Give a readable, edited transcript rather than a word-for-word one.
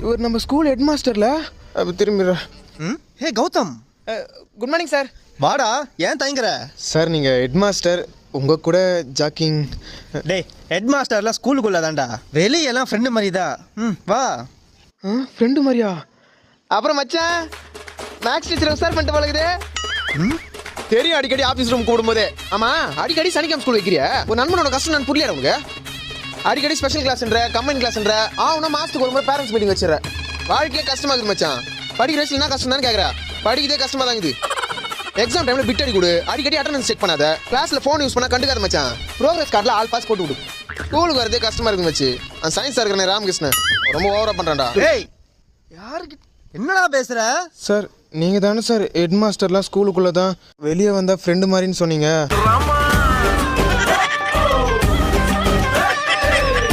இவர் நம்ம school head மாஸ்டர்ல திரும்பி. ஹே கௌதம், குட் மார்னிங் சார். வாடா, ஏன் தயங்குற? சார் நீங்கள் ஹெட் மாஸ்டர், உங்கள் கூட ஜாக்கிங். டேய், ஹெட் மாஸ்டர்லாம் ஸ்கூலுக்குள்ள தான்டா, வெளியெல்லாம் ஃப்ரெண்டு மாதிரி தான். வா. ஃப்ரெண்டு மாதிரியா? அப்புறம் மச்சான் மேக்ஸ் டீச்சர் உசார் பண்ணிட்டு பழகுது. தெரியும், அடிக்கடி ஆஃபீஸ் ரூம் கூடும்போதே. ஆமாம், அடிக்கடி சனிக்கிழமை ஸ்கூல் வைக்கிறியா? ஒரு நண்பனோட கஷ்டம் நான் புரியல உனக்கு. அடிக்கடி ஸ்பெஷல் கிளாஸ்ன்ற கம்பைன் கிளாஸ்ன்ற ஆகுனா மாதத்துக்கு ஒரு முறை பேரண்ட்ஸ் மீட்டிங் வச்சுற. வாழ்க்கையே கஷ்டமாக இருக்குது மச்சான். படிக்கிற வயசுல என்ன கஷ்டம் தான் கேட்குறா? படிக்கிறதே கஷ்டமாக தான் இருக்குது. எக்ஸாம் டைமில் பிட் அடி கொடு, அடிக்கடி அட்டெண்டன்ஸ் செக் பண்ணாத, கிளாஸில் ஃபோன் யூஸ் பண்ணால் கண்டுக்காத மச்சான். ப்ரோக்ரஸ் கார்டில் ஆல் பாஸ் போட்டு விடு. ஸ்கூலுக்கு வரதே கஷ்டமாக இருக்குது மச்சி. அந்த சயின்ஸ் இருக்கிற ராமகிருஷ்ணன் ரொம்ப ஓவராக பண்ணுறான்டா. ஏய், யாருக்கு என்னடா பேசுற? சார் நீங்கள் தானே சார் ஹெட் மாஸ்டர்லாம் ஸ்கூலுக்குள்ளே தான் வெளியே வந்தால் ஃப்ரெண்டு மாதிரின்னு சொன்னீங்க.